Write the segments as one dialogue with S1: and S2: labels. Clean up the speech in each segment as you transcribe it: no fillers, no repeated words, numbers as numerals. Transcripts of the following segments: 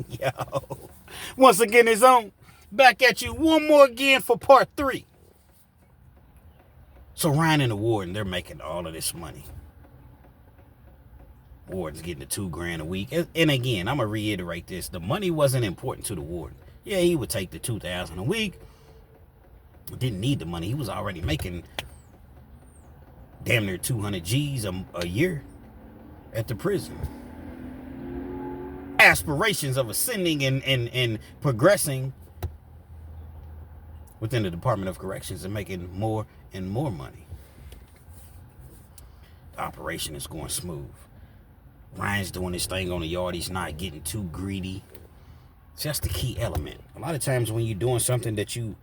S1: Yo. Once again, it's on. Back at you one more again for part 3. So Ryan and the Warden, they're making all of this money. Warden's getting the $2,000 a week. And again, I'm going to reiterate this. The money wasn't important to the Warden. Yeah, he would take the $2,000 a week. Didn't need the money. He was already making damn near 200 G's a year at the prison. Aspirations of ascending and progressing within the Department of Corrections and making more and more money. The operation is going smooth. Ryan's doing his thing on the yard. He's not getting too greedy. So that's the key element. A lot of times when you're doing something that you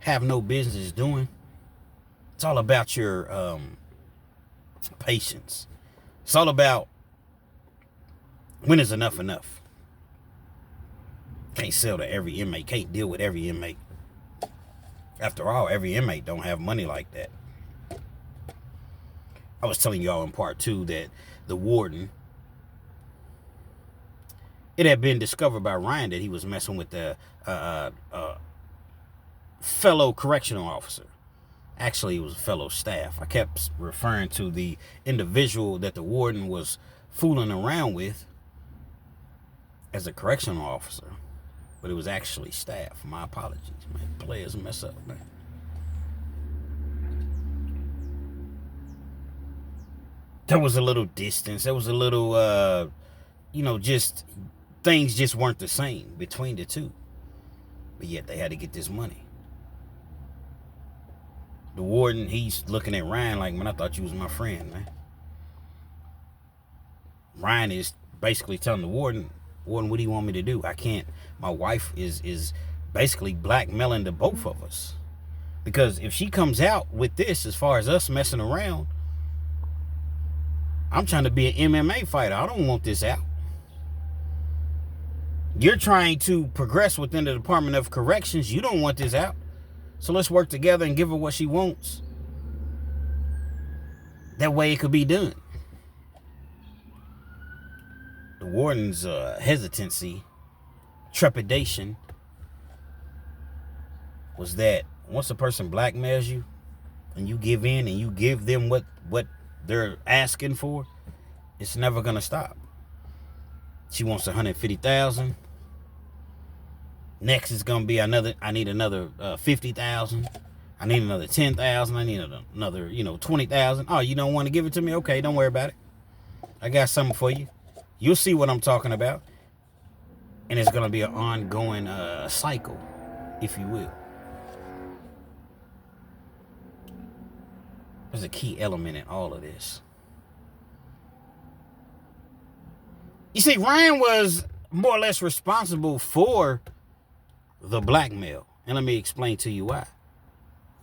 S1: have no business doing, it's all about your patience. It's all about when is enough enough. Can't sell to every inmate. Can't deal with every inmate. After all, every inmate don't have money like that. I was telling y'all in part 2 that the Warden, it had been discovered by Ryan that he was messing with the fellow correctional officer. Actually, it was a fellow staff. I kept referring to the individual that the Warden was fooling around with as a correctional officer, but it was actually staff. My apologies, man. Players mess up, man. There was a little distance. There was a little, just things just weren't the same between the two. But yet they had to get this money. The Warden, he's looking at Ryan like, man, I thought you was my friend, man. Ryan is basically telling the Warden, what do you want me to do? I can't. My wife is basically blackmailing the both of us. Because if she comes out with this, as far as us messing around, I'm trying to be an MMA fighter. I don't want this out. You're trying to progress within the Department of Corrections. You don't want this out. So let's work together and give her what she wants. That way it could be done. The Warden's hesitancy, trepidation, was that once a person blackmails you and you give in and you give them what they're asking for, it's never gonna stop. She wants 150,000. Next is gonna be I need another 50,000. I need another 10,000. I need another 20,000. Oh, you don't want to give it to me? Okay, don't worry about it. I got something for you. You'll see what I'm talking about. And it's gonna be an ongoing cycle, if you will. There's a key element in all of this. You see, Ryan was more or less responsible for the blackmail. And let me explain to you why.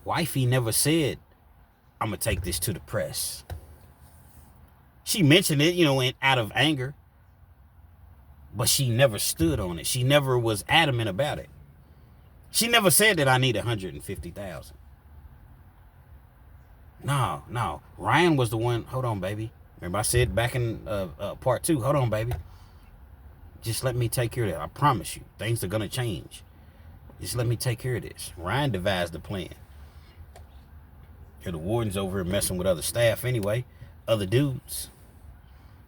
S1: Wifey never said, I'm going to take this to the press. She mentioned it, out of anger. But she never stood on it. She never was adamant about it. She never said that I need 150,000. No. Ryan was the one. Hold on, baby. Remember I said back in part 2, hold on, baby. Just let me take care of that. I promise you, things are going to change. Just let me take care of this. Ryan devised the plan. Here the Warden's over here messing with other staff anyway. Other dudes.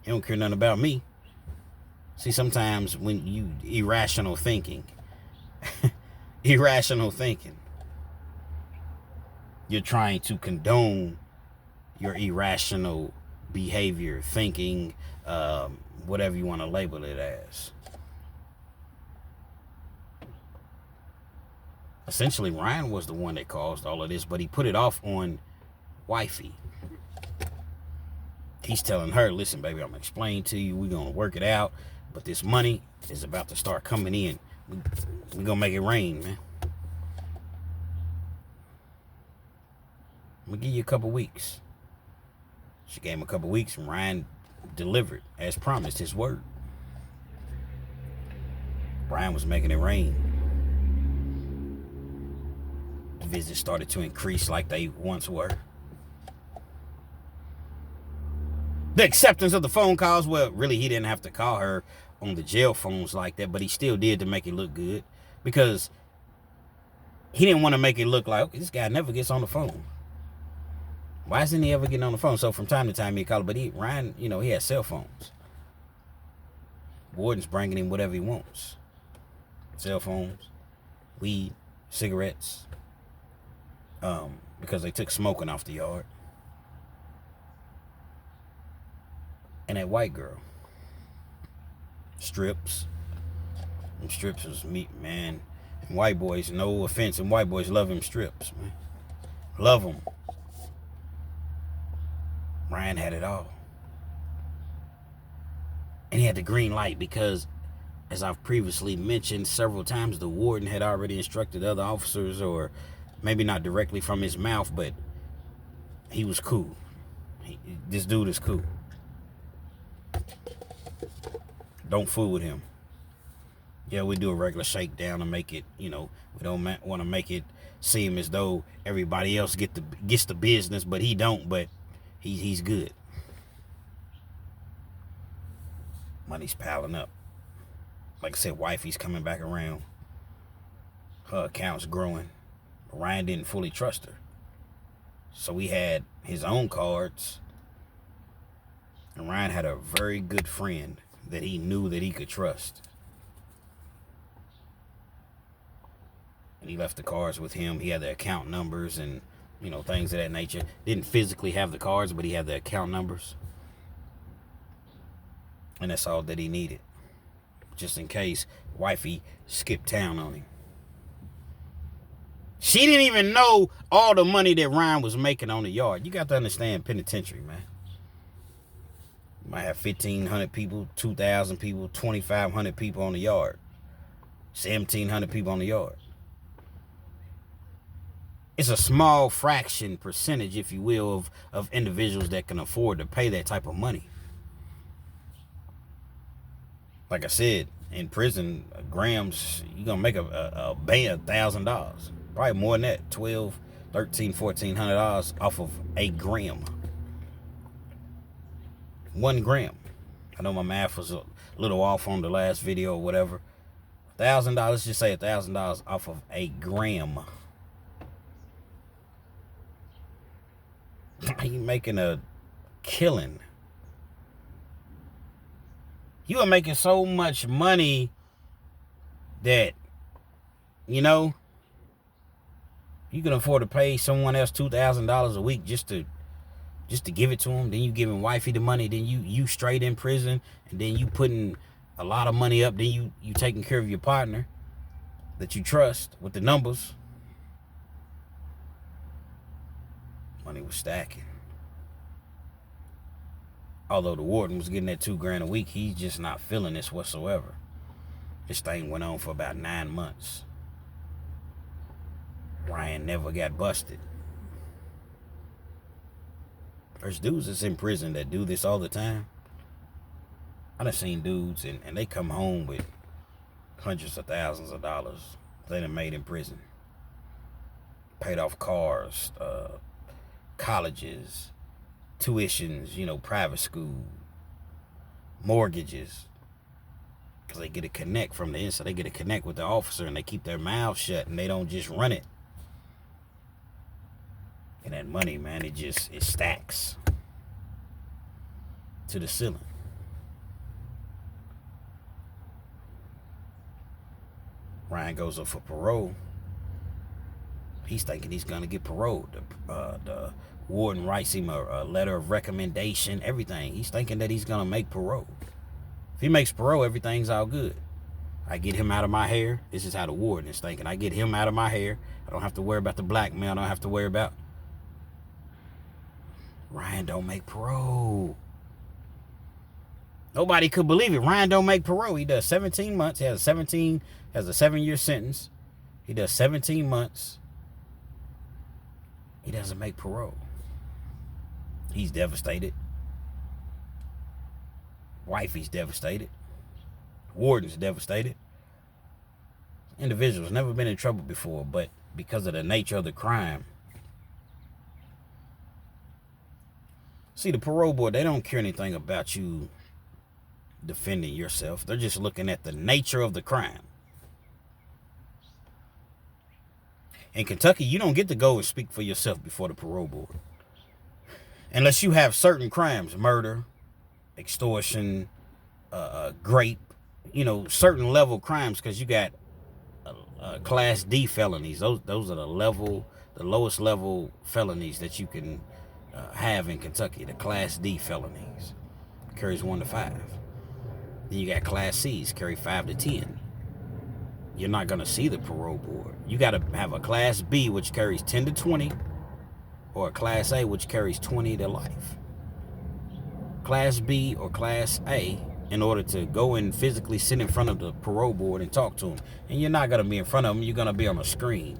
S1: He don't care nothing about me. See, sometimes when you irrational thinking, you're trying to condone your irrational behavior, thinking, whatever you want to label it as. Essentially, Ryan was the one that caused all of this, but he put it off on wifey. He's telling her, listen, baby, I'm going to explain to you. We're going to work it out. But this money is about to start coming in. We're going to make it rain, man. I'm going to give you a couple weeks. She gave him a couple weeks, and Ryan delivered, as promised, his word. Ryan was making it rain. The visits started to increase like they once were. The acceptance of the phone calls, well, really, he didn't have to call her on the jail phones like that, but he still did to make it look good, because he didn't want to make it look like, okay, this guy never gets on the phone. Why isn't he ever getting on the phone? So from time to time he'd call, but Ryan, you know, he has cell phones. Warden's bringing him whatever he wants. Cell phones, weed, cigarettes, because they took smoking off the yard. And that white girl, strips. Them strips was meat, man. And white boys, no offense, and white boys love them strips, man. Love them. Ryan had it all. And he had the green light because, as I've previously mentioned several times, the warden had already instructed other officers, or maybe not directly from his mouth, but he was cool. This dude is cool. Don't fool with him. Yeah, we do a regular shakedown to make it, you know, we don't want to make it seem as though everybody else gets the business, but he don't, but he's good. Money's piling up. Like I said, wifey's coming back around. Her account's growing. But Ryan didn't fully trust her. So he had his own cards. And Ryan had a very good friend that he knew that he could trust. And he left the cards with him. He had the account numbers and, you know, things of that nature. Didn't physically have the cards, but he had the account numbers. And that's all that he needed. Just in case wifey skipped town on him. She didn't even know all the money that Ryan was making on the yard. You got to understand penitentiary, man. You might have 1,500 people, 2,000 people, 2,500 people on the yard. 1,700 people on the yard. It's a small fraction percentage, if you will, of individuals that can afford to pay that type of money. Like I said, in prison, grams, you're going to make a band $1,000. Probably more than that, $1,200, $1,300, $1,400 off of a gram. 1 gram. I know my math was a little off on the last video or whatever. $1,000, let's just say $1,000 off of a gram. You making a killing. You are making so much money that, you know, you can afford to pay someone else $2,000 a week just to give it to them. Then you giving wifey the money. Then you straight in prison, and then you putting a lot of money up. Then you taking care of your partner that you trust with the numbers. Money was stacking. Although the warden was getting that $2,000 a week, he's just not feeling this whatsoever. This thing went on for about 9 months. Ryan never got busted. There's dudes that's in prison that do this all the time. I done seen dudes and they come home with hundreds of thousands of dollars they done made in prison. Paid off cars, colleges, tuitions, you know, private school, mortgages. Because they get a connect from the inside. They get a connect with the officer, and they keep their mouth shut, and they don't just run it. And that money, man, it stacks to the ceiling. Ryan goes up for parole. He's thinking he's going to get paroled. The warden writes him a letter of recommendation, everything. He's thinking that he's going to make parole. If he makes parole, everything's all good. I get him out of my hair. This is how the warden is thinking. I get him out of my hair. I don't have to worry about the blackmail. I don't have to worry about... Ryan don't make parole. Nobody could believe it. Ryan don't make parole. He does 17 months. He has a 7-year sentence. He does 17 months. He doesn't make parole. He's devastated. Wifey's devastated. Warden's devastated. Individual's never been in trouble before, but because of the nature of the crime. See, the parole board, they don't care anything about you defending yourself. They're just looking at the nature of the crime. In Kentucky, you don't get to go and speak for yourself before the parole board. Unless you have certain crimes, murder, extortion, rape, certain level crimes, because you got Class D felonies. Those are the lowest level felonies that you can have in Kentucky. The Class D felonies carries 1 to 5. Then you got Class C's carry 5 to 10. You're not gonna see the parole board. You got to have a Class B, which carries 10 to 20, or a Class A, which carries 20 to life. Class B or Class A, in order to go and physically sit in front of the parole board and talk to them. And you're not going to be in front of them. You're going to be on a screen.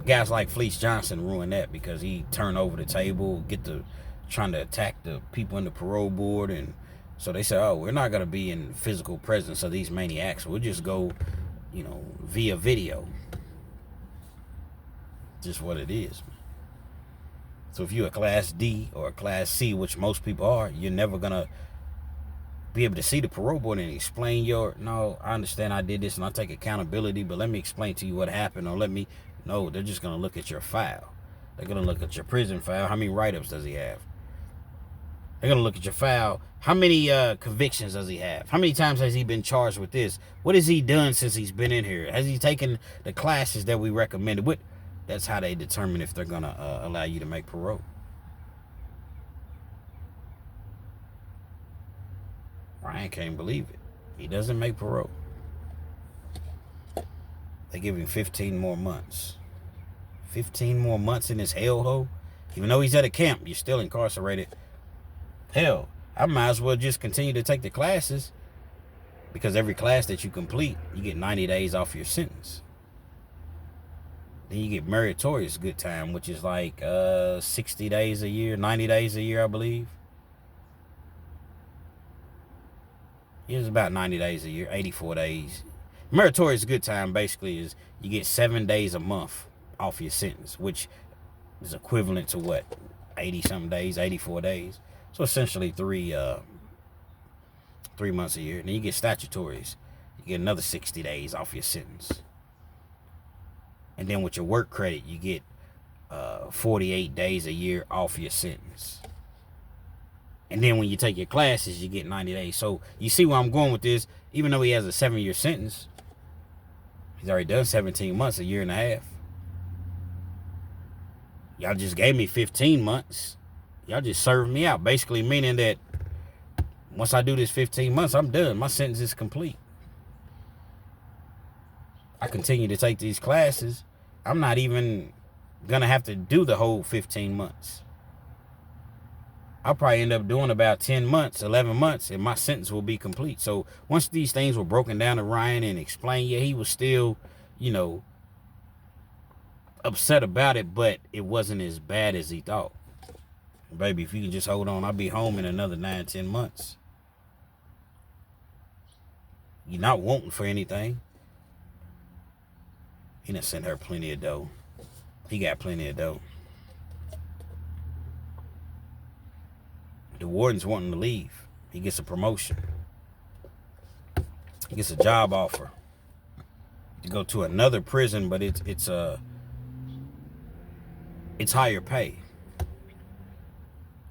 S1: Guys like Fleece Johnson ruined that because he turned over the table, trying to attack the people in the parole board. And so they said, oh, we're not going to be in physical presence of these maniacs. We'll just go, via video. Just what it is. So if you're a Class D or a Class C, which most people are, you're never going to be able to see the parole board and explain no, I understand I did this and I take accountability, but let me explain to you what happened, or no, they're just going to look at your file. They're going to look at your prison file. How many write-ups does he have? They're going to look at your file. How many convictions does he have? How many times has he been charged with this? What has he done since he's been in here? Has he taken the classes that we recommended? That's how they determine if they're going to allow you to make parole. Ryan can't believe it. He doesn't make parole. They give him 15 more months. 15 more months in this hellhole? Even though he's at a camp, you're still incarcerated. Hell, I might as well just continue to take the classes, because every class that you complete, you get 90 days off your sentence. Then you get meritorious good time, which is like 60 days a year, 90 days a year, I believe. It's about 90 days a year, 84 days. Meritorious good time basically is you get 7 days a month off your sentence, which is equivalent to what? 80-something days, 84 days. So essentially 3 months a year. And then you get statutories. You get another 60 days off your sentence. And then with your work credit, you get 48 days a year off your sentence. And then when you take your classes, you get 90 days. So you see where I'm going with this. Even though he has a 7-year sentence, he's already done 17 months, a year and a half. Y'all just gave me 15 months. Y'all just served me out. Basically meaning that once I do this 15 months, I'm done. My sentence is complete. I continue to take these classes. I'm not even going to have to do the whole 15 months. I'll probably end up doing about 10 months, 11 months, and my sentence will be complete. So once these things were broken down to Ryan and explained, yeah, he was still, upset about it, but it wasn't as bad as he thought. Baby, if you can just hold on, I'll be home in another 9, 10 months. You're not wanting for anything. He done sent her plenty of dough. He got plenty of dough. The warden's wanting to leave. He gets a promotion. He gets a job offer to go to another prison, but it's higher pay.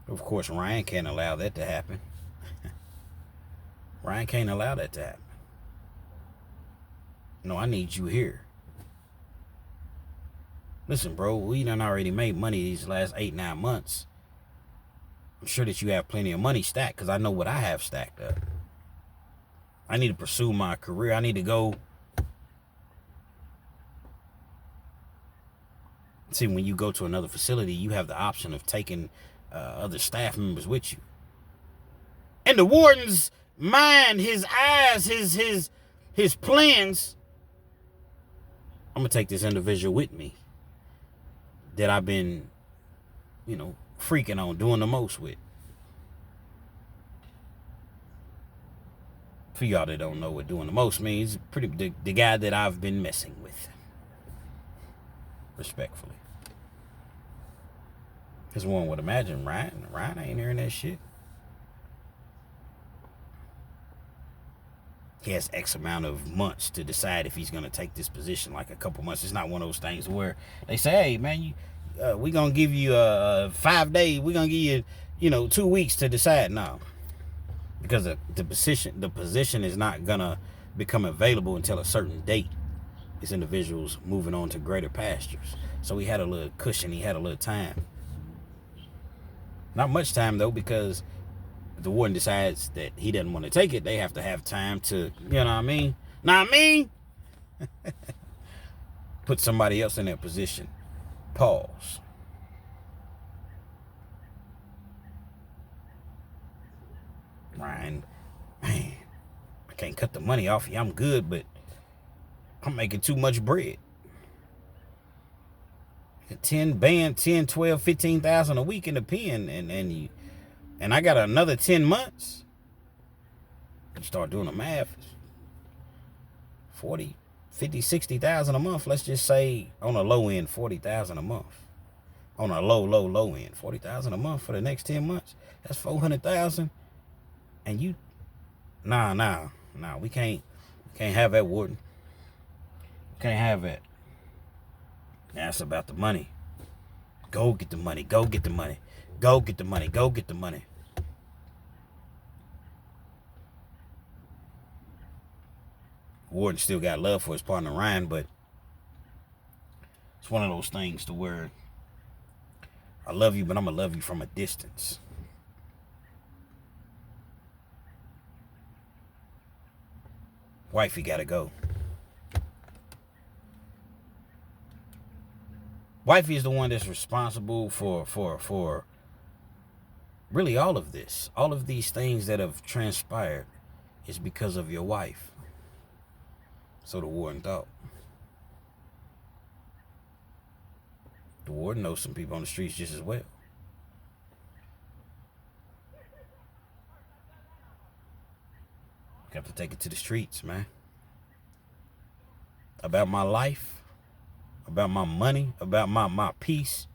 S1: Of course, Ryan can't allow that to happen. Ryan can't allow that to happen. No, I need you here. Listen, bro, we done already made money these last 8, 9 months. I'm sure that you have plenty of money stacked, because I know what I have stacked up. I need to pursue my career. I need to go. See, when you go to another facility, you have the option of taking other staff members with you. And the warden's mind, his eyes, his plans, I'm going to take this individual with me that I've been, freaking on, doing the most with. For y'all that don't know what doing the most means, the guy that I've been messing with. Respectfully. Because one would imagine Ryan ain't hearing that shit. he has X amount of months to decide if he's going to take this position, like a couple months. It's not one of those things where they say, hey, man, we're going to give you 5 days. We're going to give you, 2 weeks to decide. No, because the position is not going to become available until a certain date. This individual's moving on to greater pastures. So he had a little cushion. He had a little time. Not much time, though, because if the warden decides that he doesn't want to take it, they have to have time to, put somebody else in that position. Pause. Ryan, man, I can't cut the money off you. I'm good, but I'm making too much bread. 10, 12, 15,000 a week in the pen, and I got another 10 months. You start doing the math. 40, 50, 60,000 a month. Let's just say on a low end, 40,000 a month. On a low end, 40,000 a month for the next 10 months. That's 400,000. And you, nah, we can't have that, Warden. Can't have that. That's about the money. Go get the money. Go get the money. Go get the money. Go get the money. Warden still got love for his partner Ryan, but it's one of those things to where I love you, but I'm going to love you from a distance. Wifey got to go. Wifey is the one that's responsible for really all of this. All of these things that have transpired is because of your wife. So the warden thought. The warden knows some people on the streets just as well. Got to take it to the streets, man. About my life, about my money, about my peace.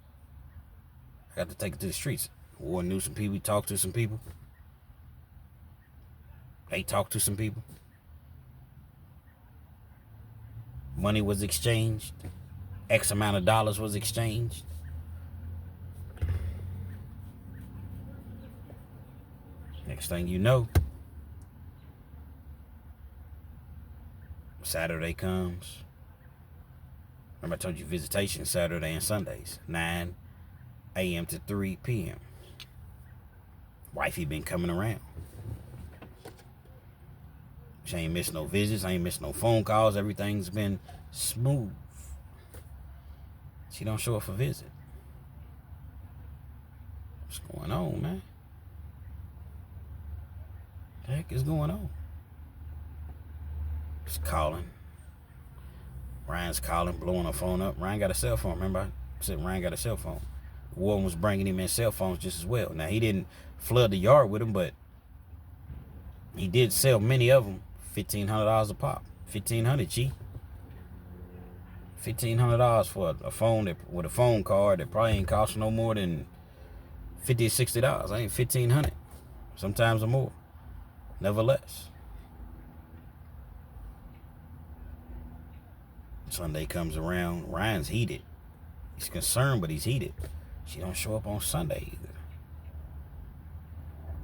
S1: I got to take it to the streets. Warden knew some people. He talked to some people. They talked to some people. Money was exchanged. X amount of dollars was exchanged. Next thing you know, Saturday comes. Remember I told you visitation Saturday and Sundays. 9 a.m. to 3 p.m. Wifey been coming around. She ain't missed no visits. Ain't missed no phone calls. Everything's been smooth. She don't show up for visit. What's going on, man? What the heck is going on? Just calling. Ryan's calling, blowing her phone up. Ryan got a cell phone. Remember I said Ryan got a cell phone. The warden was bringing him in cell phones just as well. Now, he didn't flood the yard with them, but he did sell many of them. $1,500 a pop. $1,500, G. $1,500 for a phone with a phone card that probably ain't cost no more than $50 or $60. Ain't $1,500. Sometimes or more. Nevertheless. Sunday comes around. Ryan's heated. He's concerned, but he's heated. She don't show up on Sunday either.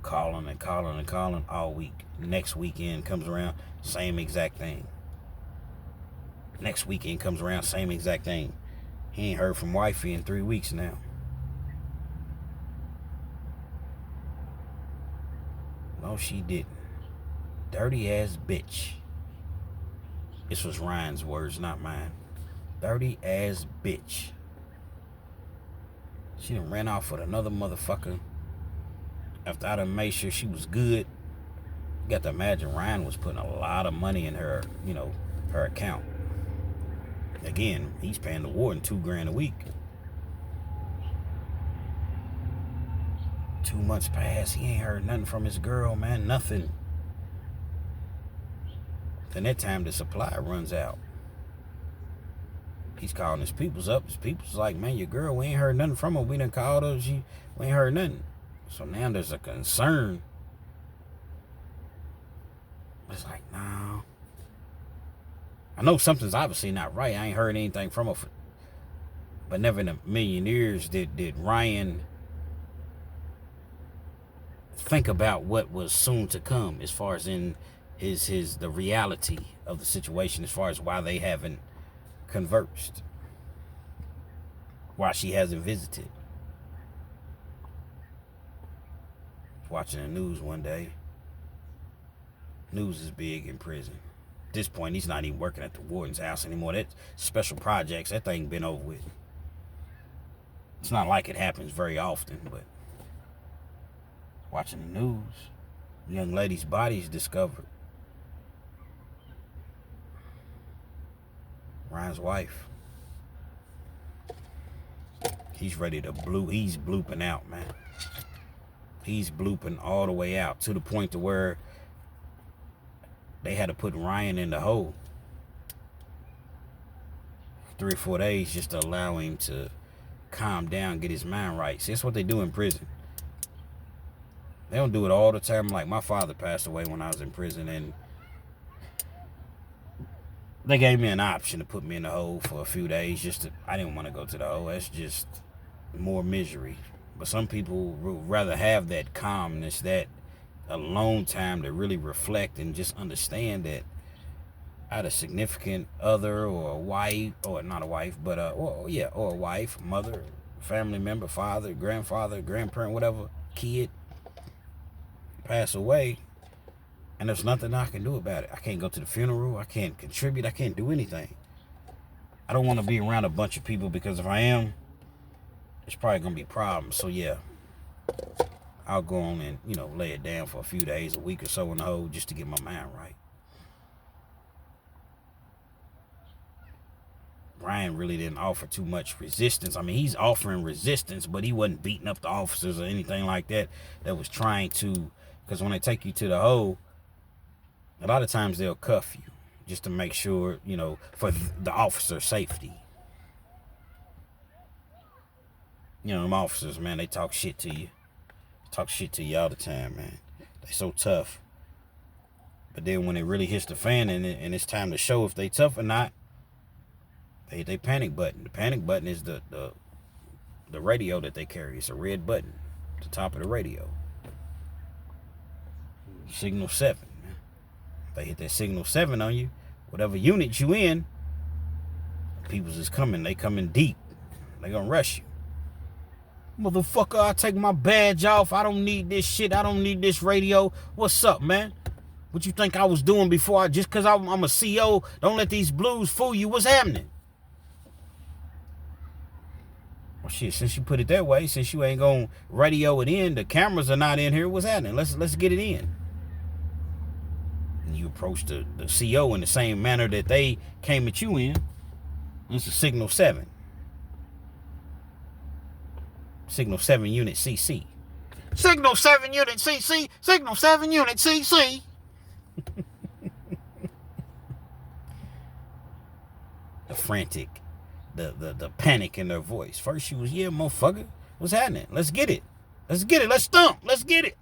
S1: Calling and calling and calling all week. Next weekend comes around, same exact thing. Next weekend comes around, same exact thing. He ain't heard from wifey in 3 weeks now. No, she didn't. Dirty ass bitch. This was Ryan's words, not mine. Dirty ass bitch. She done ran off with another motherfucker. After I done made sure she was good. You got to imagine Ryan was putting a lot of money in her, her account. Again, he's paying the warden $2,000 a week. 2 months pass, he ain't heard nothing from his girl, man, nothing. Then that time the supply runs out. He's calling his peoples up. His people's like, man, your girl, we ain't heard nothing from her. We done called her, we ain't heard nothing. So now there's a concern. It's like, no. I know something's obviously not right. I ain't heard anything from her, but never in a million years did Ryan think about what was soon to come, as far as in the reality of the situation, as far as why they haven't conversed, why she hasn't visited. Watching the news one day. News is big in prison. At this point, he's not even working at the warden's house anymore. That special projects, that thing been over with. It's not like it happens very often, but watching the news, young lady's body is discovered. Ryan's wife. He's ready to he's blooping out, man. He's blooping all the way out, to the point to where they had to put Ryan in the hole 3 or 4 days just to allow him to calm down, get his mind right. See, that's what they do in prison. They don't do it all the time. Like, my father passed away when I was in prison, and they gave me an option to put me in the hole for a few days. I didn't want to go to the hole. That's just more misery. But some people would rather have that calmness, that alone time to really reflect and just understand that I had a significant other, or a wife, or not a wife, but or a wife, mother, family member, father, grandfather, grandparent, whatever, kid, pass away, and there's nothing I can do about it. I can't go to the funeral. I can't contribute. I can't do anything. I don't want to be around a bunch of people, because if I am, it's probably going to be problems. So, yeah, I'll go on and, lay it down for a few days, a week or so in the hole, just to get my mind right. Ryan really didn't offer too much resistance. I mean, he's offering resistance, but he wasn't beating up the officers or anything like that was trying to, because when they take you to the hole, a lot of times they'll cuff you just to make sure, for the officer's safety. Them officers, man, they talk shit to you. Talk shit to you all the time, man. They so tough. But then when it really hits the fan and it's time to show if they tough or not, they hit their panic button. The panic button is the radio that they carry. It's a red button at the top of the radio. Signal 7. Man. If they hit that signal 7 on you, whatever unit you in, people's is coming. They coming deep. They gonna rush you. Motherfucker, I take my badge off. I don't need this shit. I don't need this radio. What's up, man? What you think I was doing before? Just because I'm a CO, don't let these blues fool you. What's happening? Well, shit, since you put it that way, since you ain't gonna radio it in, the cameras are not in here, what's happening? Let's get it in. And you approach the CO in the same manner that they came at you in. It's a signal 7. Signal 7 unit CC. Signal 7 unit CC. Signal 7 unit CC. The frantic, the panic in their voice. First she was, yeah, motherfucker, what's happening? Let's get it. Let's get it. Let's stomp. Let's get it.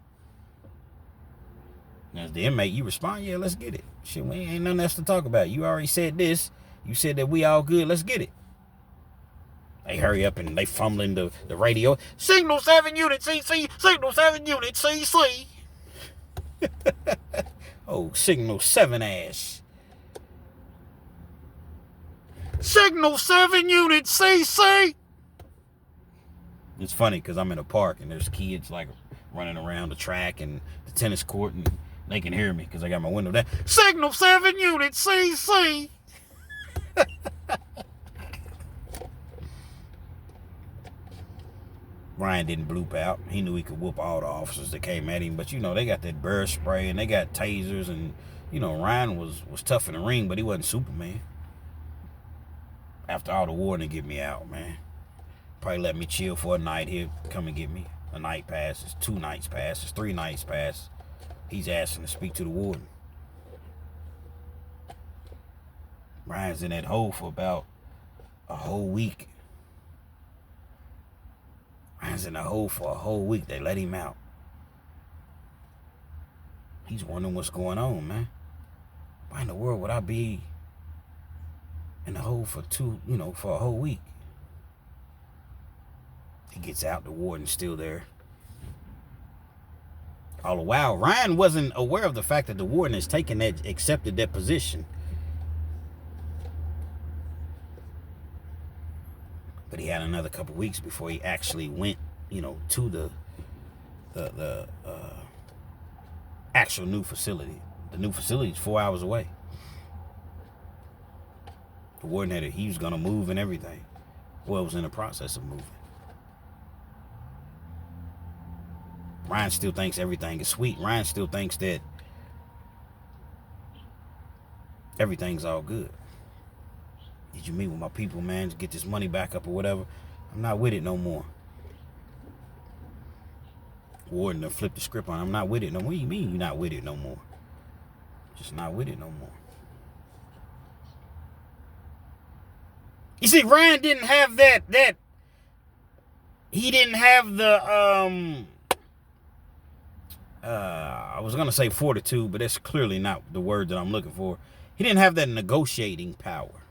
S1: And as the inmate, you respond, yeah, let's get it. Shit, we ain't nothing else to talk about. You already said this. You said that we all good. Let's get it. They hurry up and they fumbling the radio. Signal 7 unit CC. Signal 7 unit CC. Oh, signal 7 ass. Signal 7 unit CC. It's funny because I'm in a park and there's kids like running around the track and the tennis court, and they can hear me because I got my window down. Signal 7 unit CC. Ryan didn't bloop out. He knew he could whoop all the officers that came at him. But, they got that bear spray and they got tasers. And, Ryan was tough in the ring, but he wasn't Superman. After all the warden to get me out, man. Probably let me chill for a night. He'll come and get me. A night passes, 2 nights passes, 3 nights pass. He's asking to speak to the warden. Ryan's in that hole for about a whole week. Ryan's in the hole for a whole week. They let him out. He's wondering what's going on, man. why in the world would I be in the hole for for a whole week? He gets out, the warden's still there. All the while, Ryan wasn't aware of the fact that the warden has accepted that position. But he had another couple weeks before he actually went, to the actual new facility. The new facility is 4 hours away. The warden he was gonna move and everything. Well, was in the process of moving. Ryan still thinks everything is sweet. Ryan still thinks that everything's all good. Did you meet with my people, man, to get this money back up or whatever? I'm not with it no more. Warden to flip the script on. I'm not with it no more. What do you mean you're not with it no more? Just not with it no more. You see, Ryan didn't have that he didn't have the I was gonna say fortitude, but that's clearly not the word that I'm looking for. He didn't have that negotiating power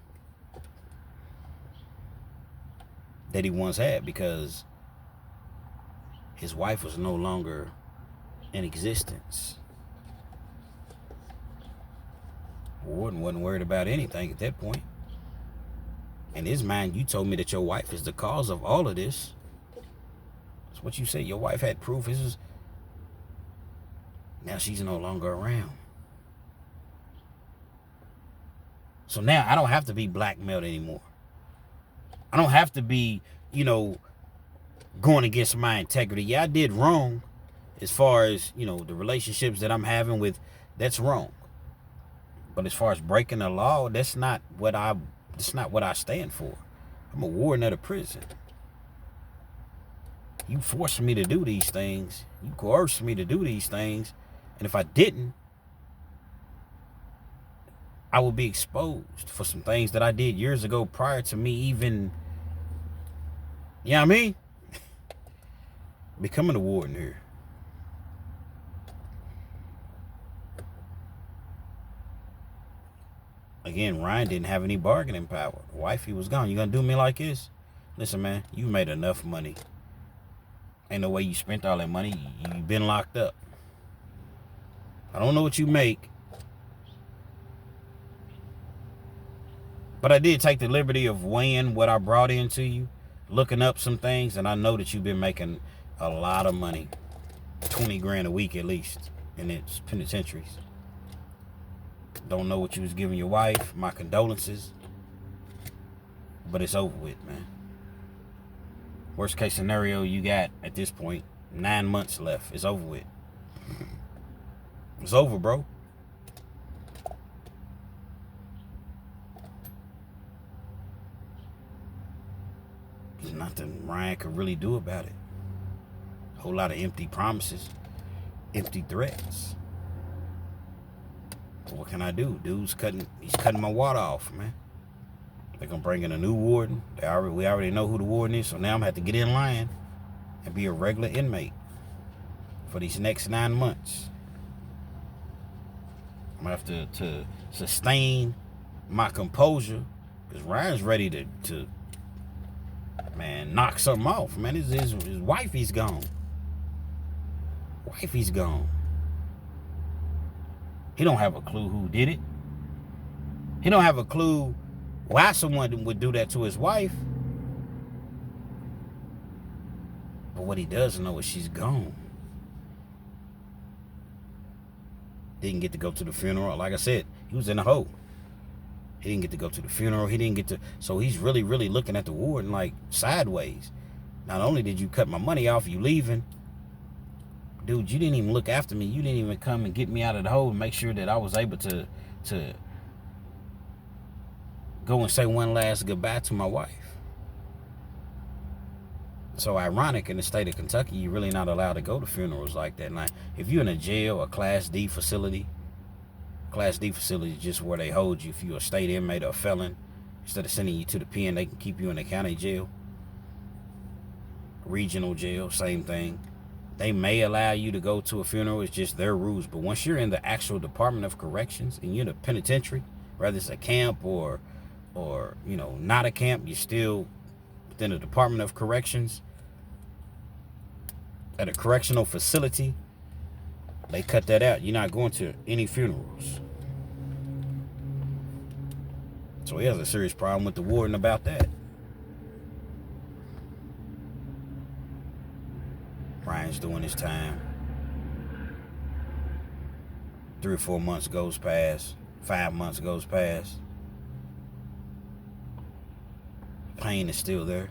S1: that he once had, because his wife was no longer in existence. Warden wasn't worried about anything at that point. In his mind, you told me that your wife is the cause of all of this. That's what you said. Your wife had proof. Now she's no longer around. So now I don't have to be blackmailed anymore. I don't have to be, going against my integrity. Yeah, I did wrong as far as, the relationships that I'm having with, that's wrong. But as far as breaking the law, that's not what I stand for. I'm a warden at a prison. You forced me to do these things. You coerced me to do these things. And if I didn't, I would be exposed for some things that I did years ago prior to me even, you know what I mean? Becoming a warden here. Again, Ryan didn't have any bargaining power. The wifey was gone. You gonna do me like this? Listen, man, you made enough money. Ain't no way you spent all that money. You've been locked up. I don't know what you make, but I did take the liberty of weighing what I brought into you, looking up some things, and I know that you've been making a lot of money, 20 grand a week at least, in its penitentiaries. Don't know what you was giving your wife. My condolences, but it's over with, man. Worst case scenario, you got at this point 9 months left. It's over with. It's over, bro. There's nothing Ryan could really do about it. A whole lot of empty promises, empty threats. But what can I do? He's cutting my water off, man. They're gonna bring in a new warden. We already know who the warden is, so now I'm gonna have to get in line and be a regular inmate for these next 9 months. I'm gonna have to sustain my composure, because Ryan's ready to knock something off, man. His wifey's gone. Wifey's gone. He don't have a clue who did it. He don't have a clue why someone would do that to his wife. But what he does know is she's gone. Didn't get to go to the funeral. Like I said, he was in a hole. He didn't get to go to the funeral. He didn't get to. So he's really, really looking at the warden like sideways. Not only did you cut my money off, you leaving. Dude, you didn't even look after me. You didn't even come and get me out of the hole and make sure that I was able to go and say one last goodbye to my wife. So ironic, in the state of Kentucky, you're really not allowed to go to funerals like that. Now, if you're in a jail, a Class D facility is just where they hold you if you're a state inmate or a felon. Instead of sending you to the pen, they can keep you in the county jail. Regional jail, same thing. They may allow you to go to a funeral. It's just their rules. But once you're in the actual Department of Corrections and you're in a penitentiary, whether it's a camp or you know, not a camp, you're still within the Department of Corrections at a correctional facility. They cut that out. You're not going to any funerals. So he has a serious problem with the warden about that. Ryan's doing his time. 3 or 4 months goes past. 5 months goes past. Pain is still there.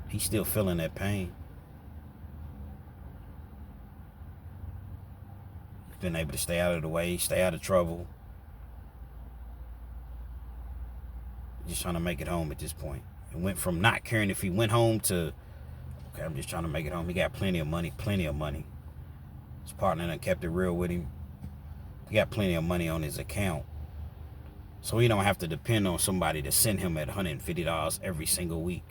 S1: He's still feeling that pain. He's been able to stay out of the way, stay out of trouble. Just trying to make it home at this point. It went from not caring if he went home to, okay, I'm just trying to make it home. He got plenty of money, plenty of money. His partner done kept it real with him. He got plenty of money on his account. So he don't have to depend on somebody to send him at $150 every single week.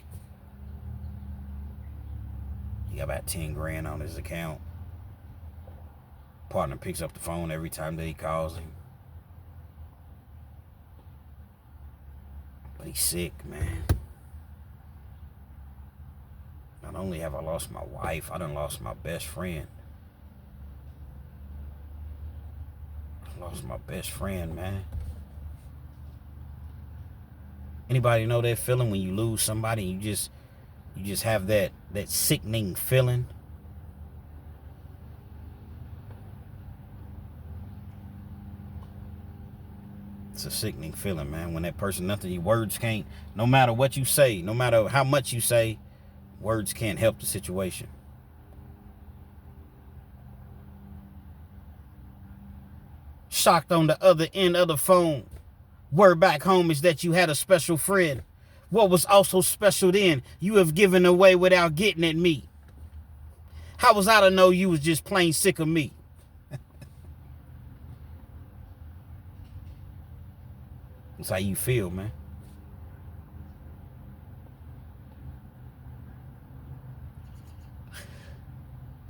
S1: He got about 10 grand on his account. Partner picks up the phone every time that he calls him. But he's sick, man. Not only have I lost my wife, I done lost my best friend. I lost my best friend, man. Anybody know that feeling when you lose somebody, you just have that sickening feeling? It's a sickening feeling, man. When that person, nothing, words can't, no matter what you say, no matter how much you say, words can't help the situation. Shocked on the other end of the phone. Word back home is that you had a special friend. What was also special then, you have given away without getting at me. How was I to know you was just plain sick of me? That's how you feel, man.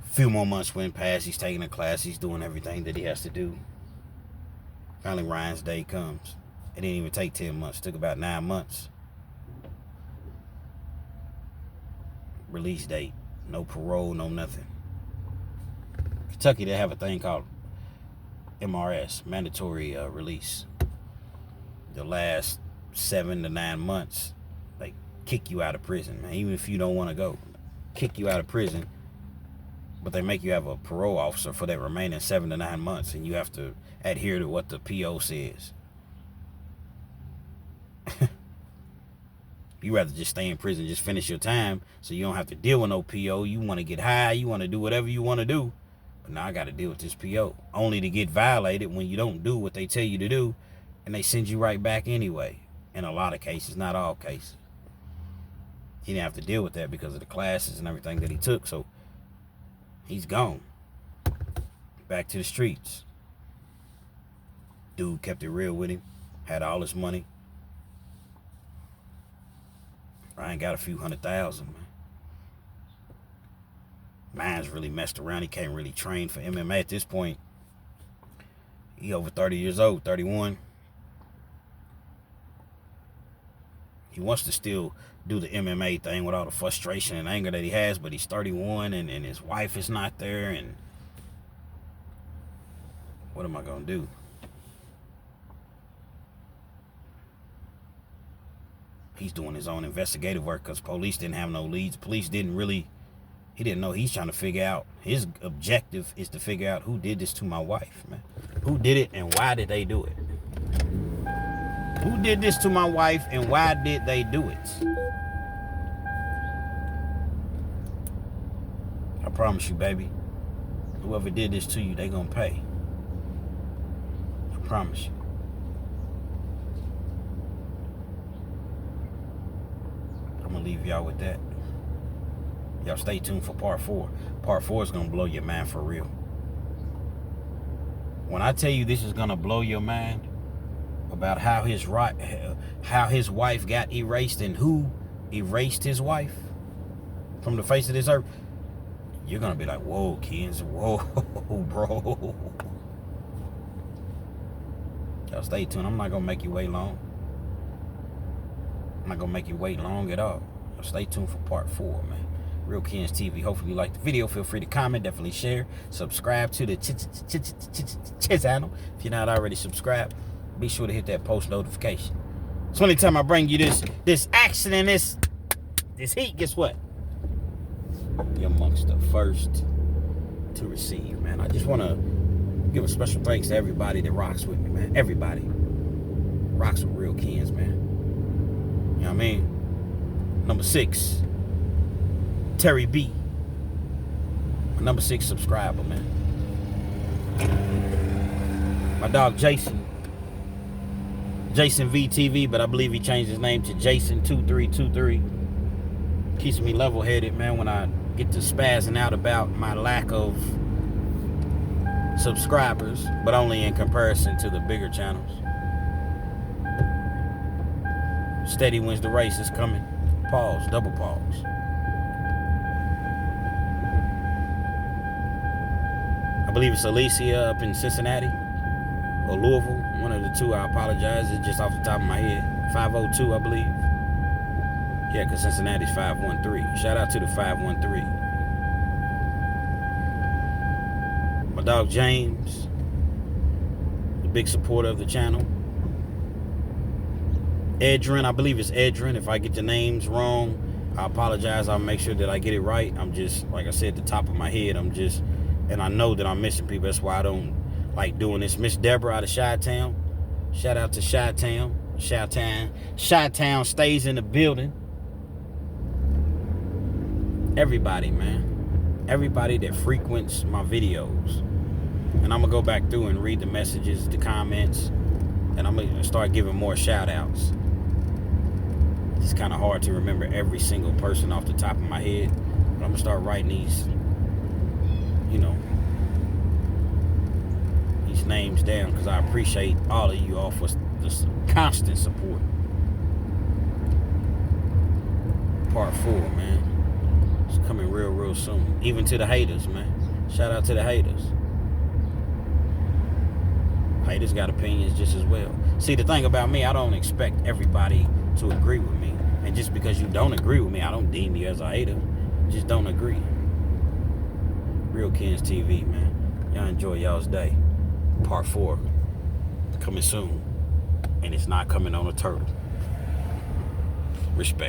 S1: A few more months went past. He's taking a class. He's doing everything that he has to do. Finally, Ryan's day comes. It didn't even take 10 months. It took about 9 months. Release date. No parole, no nothing. Kentucky, they have a thing called MRS, mandatory release. The last 7 to 9 months, they kick you out of prison, man. Even if you don't want to go, kick you out of prison. But they make you have a parole officer for that remaining 7 to 9 months, and you have to adhere to what the PO says. You rather just stay in prison, just finish your time, so you don't have to deal with no PO. You want to get high, you want to do whatever you want to do. But now I got to deal with this PO, only to get violated when you don't do what they tell you to do, and they send you right back anyway. In a lot of cases, not all cases. He didn't have to deal with that because of the classes and everything that he took, so he's gone. Back to the streets. Dude kept it real with him, had all his money. Ryan got a few $100,000, man. Mine's really messed around. He can't really train for MMA at this point. He over 30 years old, 31. He wants to still do the MMA thing with all the frustration and anger that he has, but he's 31 and his wife is not there, and what am I gonna do? He's doing his own investigative work because police didn't have no leads. Police didn't really, he didn't know. He's trying to figure out, his objective is to figure out who did this to my wife, man. Who did it and why did they do it? Who did this to my wife and why did they do it? I promise you, baby, whoever did this to you, they gonna pay. I promise you. I'm gonna leave y'all with that. Y'all stay tuned for part 4. Part 4 is gonna blow your mind for real. When I tell you this is gonna blow your mind about how his wife got erased and who erased his wife from the face of this earth, you're gonna be like, whoa, kids, whoa, bro. Y'all stay tuned. I'm not gonna make you wait long. I'm not gonna make you wait long at all. So stay tuned for part 4, man. Real Kens TV. Hopefully you liked the video. Feel free to comment, definitely share, subscribe to the channel. If you're not already subscribed, be sure to hit that post notification. So anytime I bring you this action and this heat, guess what? You're amongst the first to receive, man. I just want to give a special thanks to everybody that rocks with me, man. Everybody rocks with Real Kens, man. You know what I mean? Number 6, Terry B. My number 6 subscriber, man. My dog Jason VTV, but I believe he changed his name to Jason2323. Keeps me level-headed, man, when I get to spazzing out about my lack of subscribers, but only in comparison to the bigger channels. Steady wins the race. Is coming. Pause. Double pause. I believe it's Alicia up in Cincinnati or Louisville. One of the two. I apologize. It's just off the top of my head. 502, I believe. Yeah, because Cincinnati's 513. Shout out to the 513. My dog James, the big supporter of the channel. Edrin, I believe it's Edrin. If I get the names wrong, I apologize. I'll make sure that I get it right. I'm just, like I said, at the top of my head, and I know that I'm missing people. That's why I don't like doing this. Miss Deborah out of Chi-Town. Shout out to Chi-Town. Chi-Town stays in the building. Everybody, man. Everybody that frequents my videos. And I'm going to go back through and read the messages, the comments, and I'm going to start giving more shout outs. It's kind of hard to remember every single person off the top of my head, but I'm going to start writing these names down, because I appreciate all of you all for this constant support. Part 4, man. It's coming real soon. Even to the haters, man. Shout out to the haters. Haters got opinions just as well. See, the thing about me, I don't expect everybody to agree with me. And just because you don't agree with me, I don't deem you as a hater. Just don't agree. Real Kens TV, man. Y'all enjoy y'all's day. Part 4 coming soon. And it's not coming on a turtle. Respect.